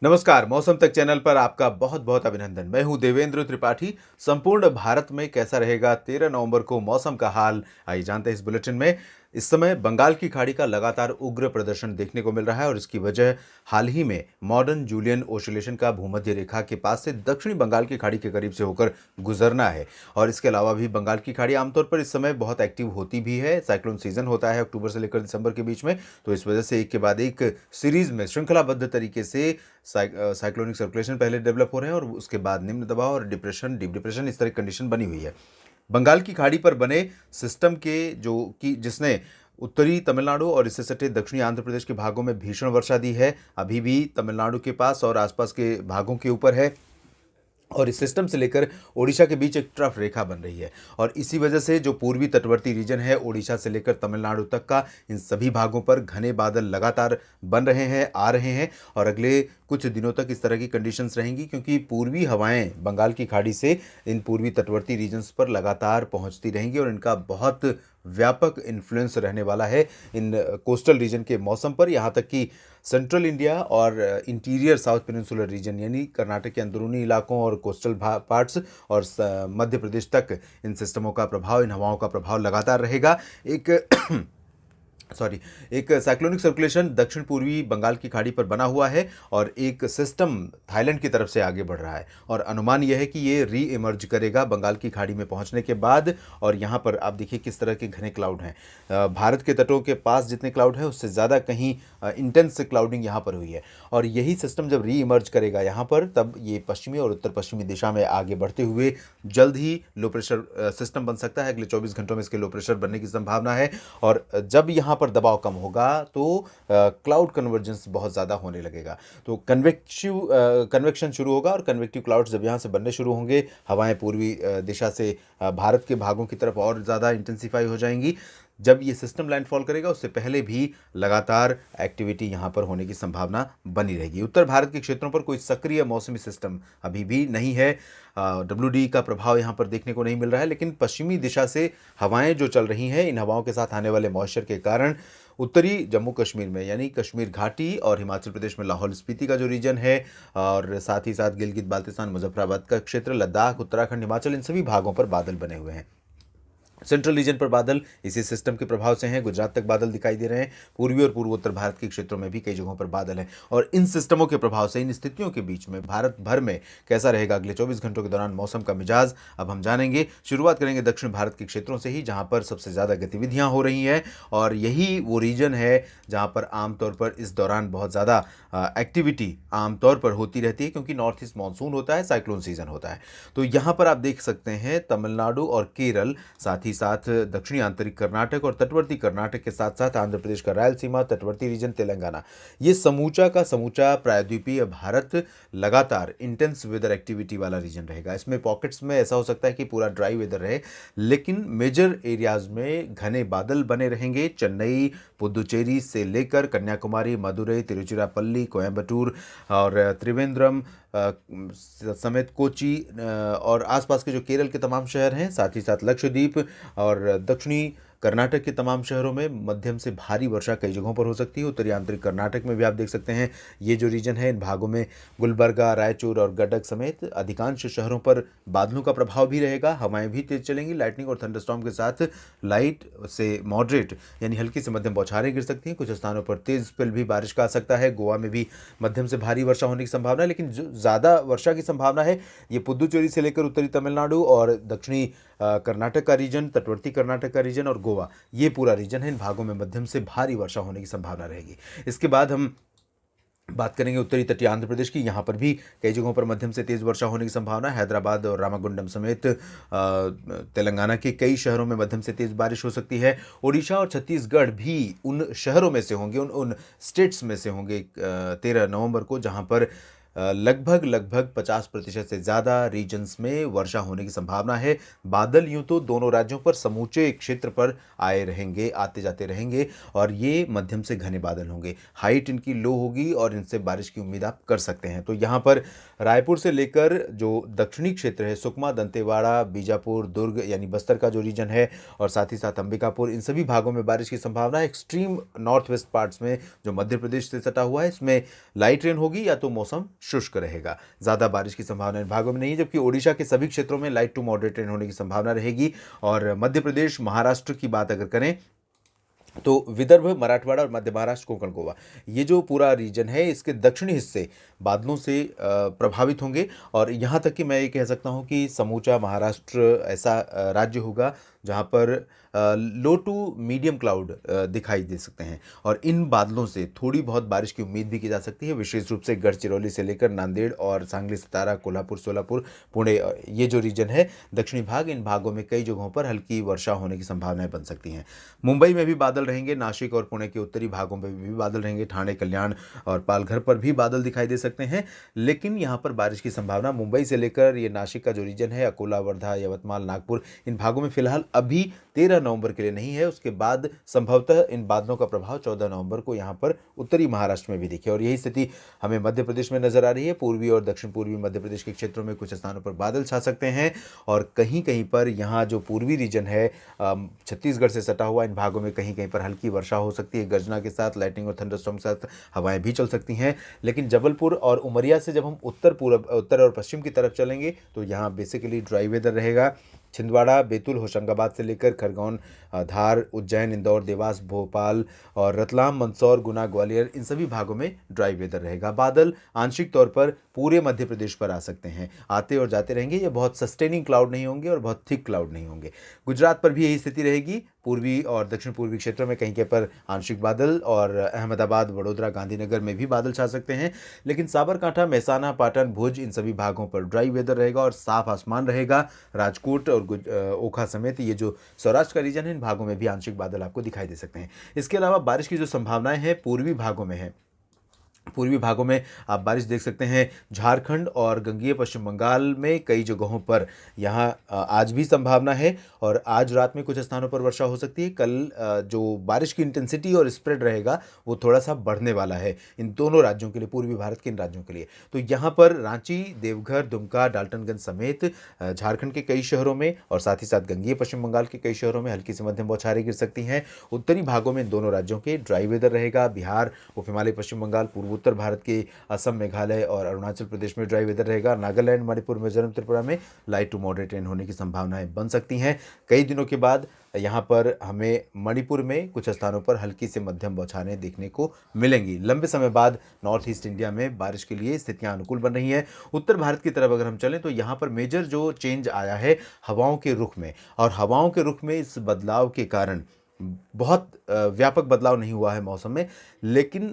नमस्कार, मौसम तक चैनल पर आपका बहुत-बहुत अभिनंदन। मैं हूं देवेंद्र त्रिपाठी। संपूर्ण भारत में कैसा रहेगा 13 नवंबर को मौसम का हाल, आइए जानते हैं इस बुलेटिन में। इस समय बंगाल की खाड़ी का लगातार उग्र प्रदर्शन देखने को मिल रहा है और इसकी वजह हाल ही में मॉडर्न जूलियन ओसिलेशन का भूमध्य रेखा के पास से दक्षिणी बंगाल की खाड़ी के करीब से होकर गुजरना है। और इसके अलावा भी बंगाल की खाड़ी आमतौर पर इस समय बहुत एक्टिव होती भी है। साइक्लोन सीजन होता है अक्टूबर से लेकर दिसंबर के बीच में, तो इस वजह से एक के बाद एक सीरीज में श्रृंखलाबद्ध तरीके से साइक्लोनिक सर्कुलेशन पहले डेवलप हो रहे हैं और उसके बाद निम्न दबाव और डिप्रेशन, डीप डिप्रेशन, इस तरह की कंडीशन बनी हुई है। बंगाल की खाड़ी पर बने सिस्टम के जो कि जिसने उत्तरी तमिलनाडु और इससे सटे दक्षिणी आंध्र प्रदेश के भागों में भीषण वर्षा दी है, अभी भी तमिलनाडु के पास और आसपास के भागों के ऊपर है और इस सिस्टम से लेकर ओडिशा के बीच एक ट्रफ रेखा बन रही है। और इसी वजह से जो पूर्वी तटवर्ती रीजन है ओडिशा से लेकर तमिलनाडु तक का, इन सभी भागों पर घने बादल लगातार बन रहे हैं, आ रहे हैं और अगले कुछ दिनों तक इस तरह की कंडीशंस रहेंगी, क्योंकि पूर्वी हवाएं बंगाल की खाड़ी से इन पूर्वी तटवर्ती रीजन्स पर लगातार पहुंचती रहेंगी और इनका बहुत व्यापक इन्फ्लुएंस रहने वाला है इन कोस्टल रीजन के मौसम पर। यहाँ तक कि सेंट्रल इंडिया और इंटीरियर साउथ पेनिनसुलर रीजन यानी कर्नाटक के अंदरूनी इलाकों और कोस्टल पार्ट्स और मध्य प्रदेश तक इन सिस्टमों का प्रभाव, इन हवाओं का प्रभाव लगातार रहेगा। एक साइक्लोनिक सर्कुलेशन दक्षिण पूर्वी बंगाल की खाड़ी पर बना हुआ है और एक सिस्टम थाईलैंड की तरफ से आगे बढ़ रहा है और अनुमान यह है कि ये री इमर्ज करेगा बंगाल की खाड़ी में पहुंचने के बाद। और यहाँ पर आप देखिए किस तरह के घने क्लाउड हैं। भारत के तटों के पास जितने क्लाउड हैं उससे ज़्यादा कहीं इंटेंस क्लाउडिंग यहाँ पर हुई है और यही सिस्टम जब री इमर्ज करेगा यहाँ पर, तब ये पश्चिमी और उत्तर पश्चिमी दिशा में आगे बढ़ते हुए जल्द ही लो प्रेशर सिस्टम बन सकता है। अगले 24 घंटों में इसके लो प्रेशर बनने की संभावना है और जब यहाँ पर दबाव कम होगा तो क्लाउड कन्वर्जेंस बहुत ज़्यादा होने लगेगा, तो कन्वेक्शन शुरू होगा और कन्वेक्टिव क्लाउड्स जब यहाँ से बनने शुरू होंगे, हवाएं पूर्वी दिशा से भारत के भागों की तरफ और ज़्यादा इंटेंसिफाई हो जाएंगी। जब ये सिस्टम लैंडफॉल करेगा उससे पहले भी लगातार एक्टिविटी यहाँ पर होने की संभावना बनी रहेगी। उत्तर भारत के क्षेत्रों पर कोई सक्रिय मौसमी सिस्टम अभी भी नहीं है। WD का प्रभाव यहाँ पर देखने को नहीं मिल रहा है, लेकिन पश्चिमी दिशा से हवाएं जो चल रही हैं, इन हवाओं के साथ आने वाले मॉइस्चर के कारण उत्तरी जम्मू कश्मीर में यानी कश्मीर घाटी और हिमाचल प्रदेश में लाहौल स्पीति का जो रीजन है और साथ ही साथ गिलगित बाल्तिस्तान, मुजफ्फराबाद का क्षेत्र, लद्दाख, उत्तराखंड, हिमाचल, इन सभी भागों पर बादल बने हुए हैं। सेंट्रल रीजन पर बादल इसी सिस्टम के प्रभाव से हैं, गुजरात तक बादल दिखाई दे रहे हैं। पूर्वी और पूर्वोत्तर भारत के क्षेत्रों में भी कई जगहों पर बादल हैं और इन सिस्टमों के प्रभाव से, इन स्थितियों के बीच में भारत भर में कैसा रहेगा अगले 24 घंटों के दौरान मौसम का मिजाज, अब हम जानेंगे। शुरुआत करेंगे दक्षिण भारत के क्षेत्रों से ही, जहां पर सबसे ज़्यादा गतिविधियां हो रही हैं और यही वो रीजन है जहां पर आमतौर पर इस दौरान बहुत ज़्यादा एक्टिविटी आमतौर पर होती रहती है, क्योंकि नॉर्थ ईस्ट मानसून होता है, साइक्लोन सीजन होता है। तो यहाँ पर आप देख सकते हैं तमिलनाडु और केरल, साथ ही साथ दक्षिणी आंतरिक कर्नाटक और तटवर्ती कर्नाटक के साथ साथ आंध्र प्रदेश का रायलसीमा, तटवर्ती रीजन, तेलंगाना, ये समूचा का समूचा प्रायद्वीपीय भारत लगातार इंटेंस वेदर एक्टिविटी वाला रीजन रहेगा। इसमें पॉकेट्स में ऐसा हो सकता है कि पूरा ड्राई वेदर रहे, लेकिन मेजर एरियाज में घने बादल बने रहेंगे। चेन्नई, पुदुचेरी से लेकर कन्याकुमारी, मदुरई, तिरुचिरापल्ली, कोयम्बटूर और त्रिवेंद्रम समेत कोची और आसपास के जो केरल के तमाम शहर हैं, साथ ही साथ लक्षद्वीप और दक्षिणी कर्नाटक के तमाम शहरों में मध्यम से भारी वर्षा कई जगहों पर हो सकती है। उत्तरी आंतरिक कर्नाटक में भी आप देख सकते हैं ये जो रीजन है, इन भागों में गुलबर्गा, रायचूर और गडक समेत अधिकांश शहरों पर बादलों का प्रभाव भी रहेगा। हवाएं भी तेज चलेंगी, लाइटनिंग और थंडरस्टॉर्म के साथ लाइट से मॉडरेट यानी हल्की से मध्यम बौछारें गिर सकती हैं। कुछ स्थानों पर तेज स्पेल भी बारिश का आ सकता है। गोवा में भी मध्यम से भारी वर्षा होने की संभावना है, लेकिन जो ज़्यादा वर्षा की संभावना है ये पुदुचेरी से लेकर उत्तरी तमिलनाडु और दक्षिणी कर्नाटक का रीजन, तटवर्ती कर्नाटक का रीजन और गोवा, ये पूरा रीजन है। इन भागों में मध्यम से भारी वर्षा होने की संभावना रहेगी। इसके बाद हम बात करेंगे उत्तरी तटीय आंध्र प्रदेश की। यहाँ पर भी कई जगहों पर मध्यम से तेज़ वर्षा होने की संभावना है। हैदराबाद और रामागुंडम समेत तेलंगाना के कई शहरों में मध्यम से तेज़ बारिश हो सकती है। ओडिशा और छत्तीसगढ़ भी उन शहरों में से होंगे, उन स्टेट्स में से होंगे 13 नवंबर को, जहाँ पर लगभग लगभग 50% से ज़्यादा रीजन्स में वर्षा होने की संभावना है। बादल यूँ तो दोनों राज्यों पर समूचे क्षेत्र पर आए रहेंगे, आते जाते रहेंगे और ये मध्यम से घने बादल होंगे। हाइट इनकी लो होगी और इनसे बारिश की उम्मीद आप कर सकते हैं। तो यहाँ पर रायपुर से लेकर जो दक्षिणी क्षेत्र है, सुकमा, दंतेवाड़ा, बीजापुर, दुर्ग यानी बस्तर का जो रीजन है और साथ ही साथ अंबिकापुर, इन सभी भागों में बारिश की संभावना है। एक्सट्रीम नॉर्थ वेस्ट पार्ट्स में जो मध्य प्रदेश से सटा हुआ है, इसमें लाइट रेन होगी या तो मौसम शुष्क रहेगा। ज़्यादा बारिश की संभावना इन भागों में नहीं है, जबकि ओडिशा के सभी क्षेत्रों में लाइट टू मॉडरेट रेन होने की संभावना रहेगी। और मध्य प्रदेश, महाराष्ट्र की बात अगर करें तो विदर्भ, मराठवाड़ा और मध्य महाराष्ट्र, कोंकण, गोवा, ये जो पूरा रीजन है, इसके दक्षिणी हिस्से बादलों से प्रभावित होंगे। और यहाँ तक कि मैं ये कह सकता हूँ कि समूचा महाराष्ट्र ऐसा राज्य होगा जहाँ पर लो टू मीडियम क्लाउड दिखाई दे सकते हैं और इन बादलों से थोड़ी बहुत बारिश की उम्मीद भी की जा सकती है, विशेष रूप से गढ़चिरौली से लेकर नांदेड़ और सांगली, सतारा, कोल्हापुर, सोलापुर, पुणे, ये जो रीजन है दक्षिणी भाग, इन भागों में कई जगहों पर हल्की वर्षा होने की संभावनाएं बन सकती हैं। मुंबई में भी बादल रहेंगे, नासिक और पुणे के उत्तरी भागों में भी बादल रहेंगे, ठाणे, कल्याण और पालघर पर भी बादल दिखाई दे सकते हैं। लेकिन यहाँ पर बारिश की संभावना मुंबई से लेकर ये नासिक का जो रीजन है, अकोला, वर्धा, यवतमाल, नागपुर, इन भागों में फिलहाल अभी 13 नवंबर के लिए नहीं है। उसके बाद संभवतः इन बादलों का प्रभाव 14 नवंबर को यहाँ पर उत्तरी महाराष्ट्र में भी दिखे और यही स्थिति हमें मध्य प्रदेश में नजर आ रही है। पूर्वी और दक्षिण पूर्वी मध्य प्रदेश के क्षेत्रों में कुछ स्थानों पर बादल छा सकते हैं और कहीं कहीं पर यहाँ जो पूर्वी रीजन है, छत्तीसगढ़ से सटा हुआ, इन भागों में कहीं कहीं पर हल्की वर्षा हो सकती है, गर्जना के साथ, लाइटनिंग और थंडरस्टॉर्म के साथ हवाएं भी चल सकती हैं। लेकिन जबलपुर और उमरिया से जब हम उत्तर और पश्चिम की तरफ चलेंगे तो यहाँ बेसिकली ड्राई वेदर रहेगा। छिंदवाड़ा, बैतूल, होशंगाबाद से लेकर खरगोन, धार, उज्जैन, इंदौर, देवास, भोपाल और रतलाम, मंदसौर, गुना, ग्वालियर, इन सभी भागों में ड्राई वेदर रहेगा। बादल आंशिक तौर पर पूरे मध्य प्रदेश पर आ सकते हैं, आते और जाते रहेंगे। ये बहुत सस्टेनिंग क्लाउड नहीं होंगे और बहुत थिक क्लाउड नहीं होंगे। गुजरात पर भी यही स्थिति रहेगी। पूर्वी और दक्षिण पूर्वी क्षेत्रों में कहीं कहीं पर आंशिक बादल और अहमदाबाद, वडोदरा, गांधीनगर में भी बादल छा सकते हैं। लेकिन साबरकांठा, महसाना, पाटन, भुज, इन सभी भागों पर ड्राई वेदर रहेगा और साफ आसमान रहेगा। राजकोट और ओखा समेत ये जो सौराष्ट्र का रीजन है, इन भागों में भी आंशिक बादल आपको दिखाई दे सकते हैं। इसके अलावा बारिश की जो संभावनाएं हैं पूर्वी भागों में है। पूर्वी भागों में आप बारिश देख सकते हैं। झारखंड और गंगीय पश्चिम बंगाल में कई जगहों पर यहाँ आज भी संभावना है और आज रात में कुछ स्थानों पर वर्षा हो सकती है। कल जो बारिश की इंटेंसिटी और स्प्रेड रहेगा वो थोड़ा सा बढ़ने वाला है इन दोनों राज्यों के लिए, पूर्वी भारत के इन राज्यों के लिए। तो यहाँ पर रांची, देवघर, दुमका, डाल्टनगंज समेत झारखंड के कई शहरों में और साथ ही साथ गंगीय पश्चिम बंगाल के कई शहरों में हल्की से मध्यम बौछारें गिर सकती हैं। उत्तरी भागों में इन दोनों राज्यों के ड्राई वेदर रहेगा। बिहार, उप हिमालय पश्चिम बंगाल, पूर्व उत्तर भारत के असम, मेघालय और अरुणाचल प्रदेश में ड्राई वेदर रहेगा। नागालैंड, मणिपुर, मिजोरम, त्रिपुरा में लाइट टू मॉडरेट रेन होने की संभावनाएं बन सकती हैं। कई दिनों के बाद यहाँ पर हमें मणिपुर में कुछ स्थानों पर हल्की से मध्यम बौछारें देखने को मिलेंगी। लंबे समय बाद नॉर्थ ईस्ट इंडिया में बारिश के लिए स्थितियां अनुकूल बन रही हैं। उत्तर भारत की तरफ अगर हम चलें तो यहाँ पर मेजर जो चेंज आया है हवाओं के रुख में, और हवाओं के रुख में इस बदलाव के कारण बहुत व्यापक बदलाव नहीं हुआ है मौसम में। लेकिन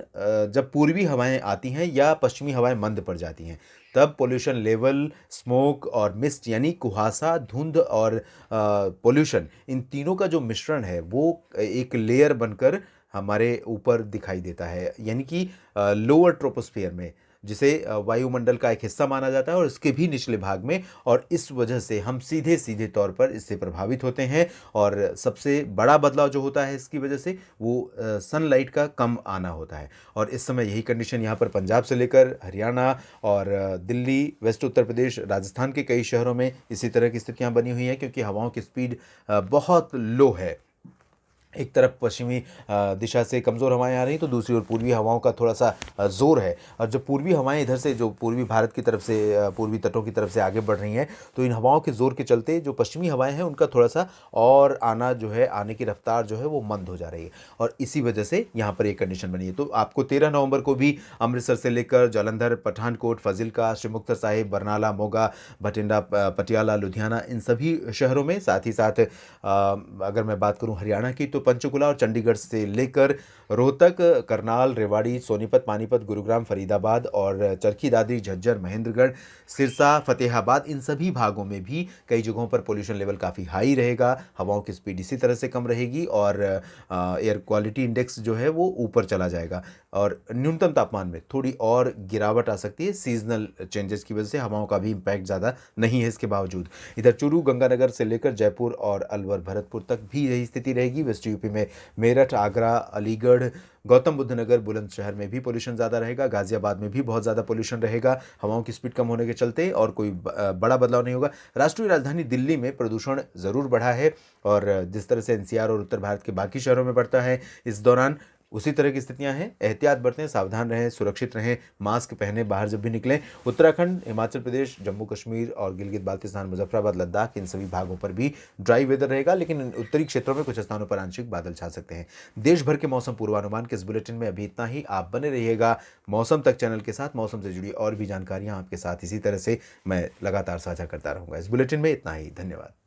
जब पूर्वी हवाएं आती हैं या पश्चिमी हवाएं मंद पड़ जाती हैं तब पोल्यूशन लेवल, स्मोक और मिस्ट यानी कुहासा, धुंध और पोल्यूशन, इन तीनों का जो मिश्रण है वो एक लेयर बनकर हमारे ऊपर दिखाई देता है, यानी कि लोअर ट्रोपोस्फियर में, जिसे वायुमंडल का एक हिस्सा माना जाता है और इसके भी निचले भाग में। और इस वजह से हम सीधे सीधे तौर पर इससे प्रभावित होते हैं और सबसे बड़ा बदलाव जो होता है इसकी वजह से वो सनलाइट का कम आना होता है। और इस समय यही कंडीशन यहाँ पर पंजाब से लेकर हरियाणा और दिल्ली, वेस्ट उत्तर प्रदेश, राजस्थान के कई शहरों में इसी तरह की स्थितियाँ बनी हुई हैं, क्योंकि हवाओं की स्पीड बहुत लो है। एक तरफ पश्चिमी दिशा से कमज़ोर हवाएं आ रही तो दूसरी ओर पूर्वी हवाओं का थोड़ा सा ज़ोर है। और जब पूर्वी हवाएं इधर से जो पूर्वी भारत की तरफ से पूर्वी तटों की तरफ से आगे बढ़ रही हैं तो इन हवाओं के ज़ोर के चलते जो पश्चिमी हवाएं हैं उनका थोड़ा सा और आना जो है, आने की रफ्तार जो है वो मंद हो जा रही है और इसी वजह से यहाँ पर एक कंडीशन बनी है। तो आपको 13 नवंबर को भी अमृतसर से लेकर जालंधर, पठानकोट, फाजिल्का, श्री मुक्तसर साहिब, बरनाला, मोगा, भटिंडा, पटियाला, लुधियाना, इन सभी शहरों में, साथ ही साथ अगर मैं बात करूँ हरियाणा की तो पंचकुला और चंडीगढ़ से लेकर रोहतक, करनाल, रेवाड़ी, सोनीपत, पानीपत, गुरुग्राम, फरीदाबाद और चरखी दादरी, झज्जर, महेंद्रगढ़, सिरसा, फतेहाबाद, इन सभी भागों में भी कई जगहों पर पोल्यूशन लेवल काफ़ी हाई रहेगा। हवाओं की स्पीड इसी तरह से कम रहेगी और एयर क्वालिटी इंडेक्स जो है वो ऊपर चला जाएगा और न्यूनतम तापमान में थोड़ी और गिरावट आ सकती है। सीजनल चेंजेस की वजह से हवाओं का भी इम्पैक्ट ज़्यादा नहीं है इसके बावजूद। इधर चूरू, गंगानगर से लेकर जयपुर और अलवर, भरतपुर तक भी यही स्थिति रहेगी। वेस्ट यूपी में मेरठ, आगरा, अलीगढ़, गौतम बुद्ध नगर, बुलंदशहर में भी पोल्यूशन ज़्यादा रहेगा। गाजियाबाद में भी बहुत ज़्यादा पोल्यूशन रहेगा हवाओं की स्पीड कम होने के चलते, और कोई बड़ा बदलाव नहीं होगा। राष्ट्रीय राजधानी दिल्ली में प्रदूषण ज़रूर बढ़ा है और जिस तरह से एनसीआर और उत्तर भारत के बाकी शहरों में बढ़ता है इस दौरान उसी तरह की स्थितियां हैं। एहतियात बरतें, सावधान रहें, सुरक्षित रहें, मास्क पहने बाहर जब भी निकलें। उत्तराखंड, हिमाचल प्रदेश, जम्मू कश्मीर और गिलगित बाल्तिस्तान, मुजफ्फराबाद, लद्दाख, इन सभी भागों पर भी ड्राई वेदर रहेगा, लेकिन उत्तरी क्षेत्रों में कुछ स्थानों पर आंशिक बादल छा सकते हैं। देश भर के मौसम पूर्वानुमान के इस बुलेटिन में अभी इतना ही। आप बने रहिएगा मौसम तक चैनल के साथ। मौसम से जुड़ी और भी जानकारियां आपके साथ इसी तरह से मैं लगातार साझा करता रहूंगा। इस बुलेटिन में इतना ही। धन्यवाद।